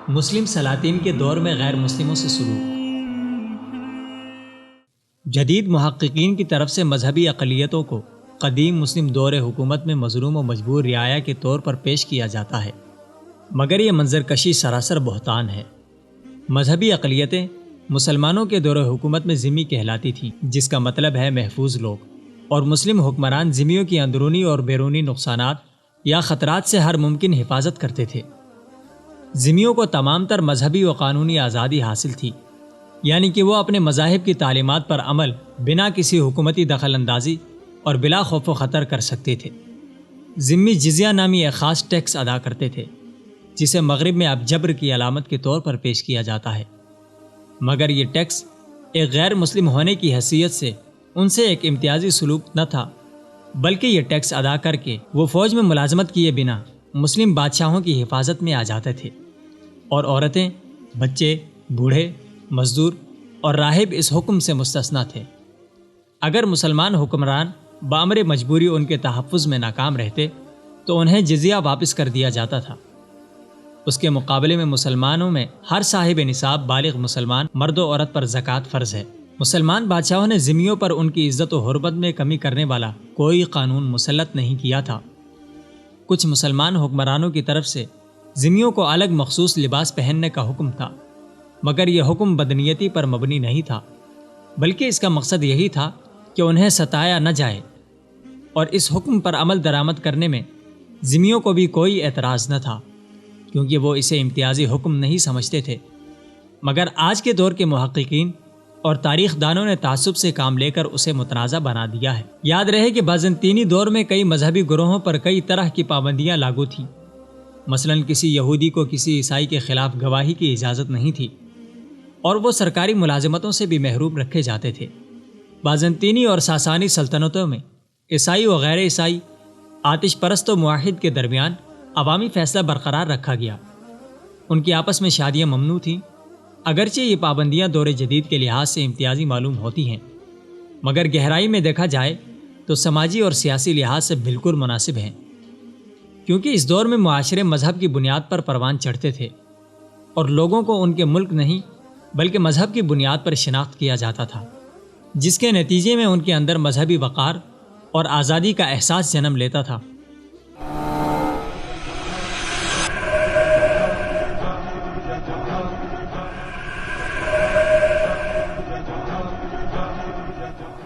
مسلم سلاطین کے دور میں غیر مسلموں سے سلوک۔ جدید محققین کی طرف سے مذہبی اقلیتوں کو قدیم مسلم دور حکومت میں مظلوم و مجبور رعایا کے طور پر پیش کیا جاتا ہے، مگر یہ منظر کشی سراسر بہتان ہے۔ مذہبی اقلیتیں مسلمانوں کے دور حکومت میں ذمی کہلاتی تھیں، جس کا مطلب ہے محفوظ لوگ، اور مسلم حکمران ذمیوں کی اندرونی اور بیرونی نقصانات یا خطرات سے ہر ممکن حفاظت کرتے تھے۔ ذمیوں کو تمام تر مذہبی و قانونی آزادی حاصل تھی، یعنی کہ وہ اپنے مذاہب کی تعلیمات پر عمل بنا کسی حکومتی دخل اندازی اور بلا خوف و خطر کر سکتے تھے۔ ذمی جزیہ نامی ایک خاص ٹیکس ادا کرتے تھے، جسے مغرب میں اب جبر کی علامت کے طور پر پیش کیا جاتا ہے، مگر یہ ٹیکس ایک غیر مسلم ہونے کی حیثیت سے ان سے ایک امتیازی سلوک نہ تھا، بلکہ یہ ٹیکس ادا کر کے وہ فوج میں ملازمت کیے بنا مسلم بادشاہوں کی حفاظت میں آ جاتے تھے، اور عورتیں، بچے، بوڑھے، مزدور اور راہب اس حکم سے مستثنیٰ تھے۔ اگر مسلمان حکمران بامر مجبوری ان کے تحفظ میں ناکام رہتے تو انہیں جزیہ واپس کر دیا جاتا تھا۔ اس کے مقابلے میں مسلمانوں میں ہر صاحب نصاب بالغ مسلمان مرد و عورت پر زکوٰۃ فرض ہے۔ مسلمان بادشاہوں نے ذمیوں پر ان کی عزت و حرمت میں کمی کرنے والا کوئی قانون مسلط نہیں کیا تھا۔ کچھ مسلمان حکمرانوں کی طرف سے ذمیوں کو الگ مخصوص لباس پہننے کا حکم تھا، مگر یہ حکم بدنیتی پر مبنی نہیں تھا، بلکہ اس کا مقصد یہی تھا کہ انہیں ستایا نہ جائے، اور اس حکم پر عمل درآمد کرنے میں ذمیوں کو بھی کوئی اعتراض نہ تھا، کیونکہ وہ اسے امتیازی حکم نہیں سمجھتے تھے۔ مگر آج کے دور کے محققین اور تاریخ دانوں نے تعصب سے کام لے کر اسے متنازع بنا دیا ہے۔ یاد رہے کہ بازنطینی دور میں کئی مذہبی گروہوں پر کئی طرح کی پابندیاں لاگو تھیں۔ مثلاً کسی یہودی کو کسی عیسائی کے خلاف گواہی کی اجازت نہیں تھی، اور وہ سرکاری ملازمتوں سے بھی محروم رکھے جاتے تھے۔ بازنطینی اور ساسانی سلطنتوں میں عیسائی و غیر عیسائی، آتش پرست و موحد کے درمیان عوامی فیصلہ برقرار رکھا گیا۔ ان کی آپس میں شادیاں ممنوع تھیں، اگرچہ یہ پابندیاں دور جدید کے لحاظ سے امتیازی معلوم ہوتی ہیں، مگر گہرائی میں دیکھا جائے تو سماجی اور سیاسی لحاظ سے بالکل مناسب ہیں، کیونکہ اس دور میں معاشرے مذہب کی بنیاد پر پروان چڑھتے تھے، اور لوگوں کو ان کے ملک نہیں بلکہ مذہب کی بنیاد پر شناخت کیا جاتا تھا، جس کے نتیجے میں ان کے اندر مذہبی وقار اور آزادی کا احساس جنم لیتا تھا۔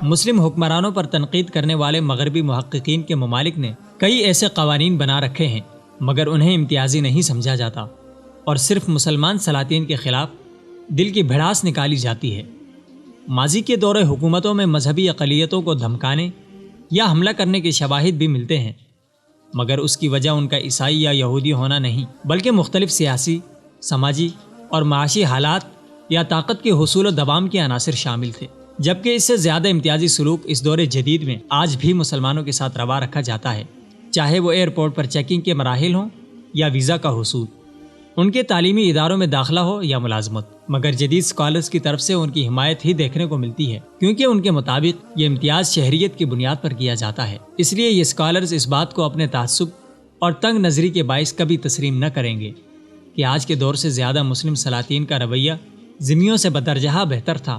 مسلم حکمرانوں پر تنقید کرنے والے مغربی محققین کے ممالک نے کئی ایسے قوانین بنا رکھے ہیں، مگر انہیں امتیازی نہیں سمجھا جاتا، اور صرف مسلمان سلاطین کے خلاف دل کی بھڑاس نکالی جاتی ہے۔ ماضی کے دور حکومتوں میں مذہبی اقلیتوں کو دھمکانے یا حملہ کرنے کے شواہد بھی ملتے ہیں، مگر اس کی وجہ ان کا عیسائی یا یہودی ہونا نہیں، بلکہ مختلف سیاسی، سماجی اور معاشی حالات یا طاقت کے حصول و دوام کے عناصر شامل تھے، جبکہ اس سے زیادہ امتیازی سلوک اس دور جدید میں آج بھی مسلمانوں کے ساتھ روا رکھا جاتا ہے، چاہے وہ ایئرپورٹ پر چیکنگ کے مراحل ہوں یا ویزا کا حصول، ان کے تعلیمی اداروں میں داخلہ ہو یا ملازمت۔ مگر جدید اسکالرز کی طرف سے ان کی حمایت ہی دیکھنے کو ملتی ہے، کیونکہ ان کے مطابق یہ امتیاز شہریت کی بنیاد پر کیا جاتا ہے۔ اس لیے یہ اسکالرز اس بات کو اپنے تعصب اور تنگ نظری کے باعث کبھی تسلیم نہ کریں گے کہ آج کے دور سے زیادہ مسلم سلاطین کا رویہ ذمیوں سے بدرجہ بہتر تھا،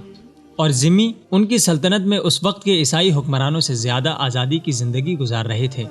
اور ذمی ان کی سلطنت میں اس وقت کے عیسائی حکمرانوں سے زیادہ آزادی کی زندگی گزار رہے تھے۔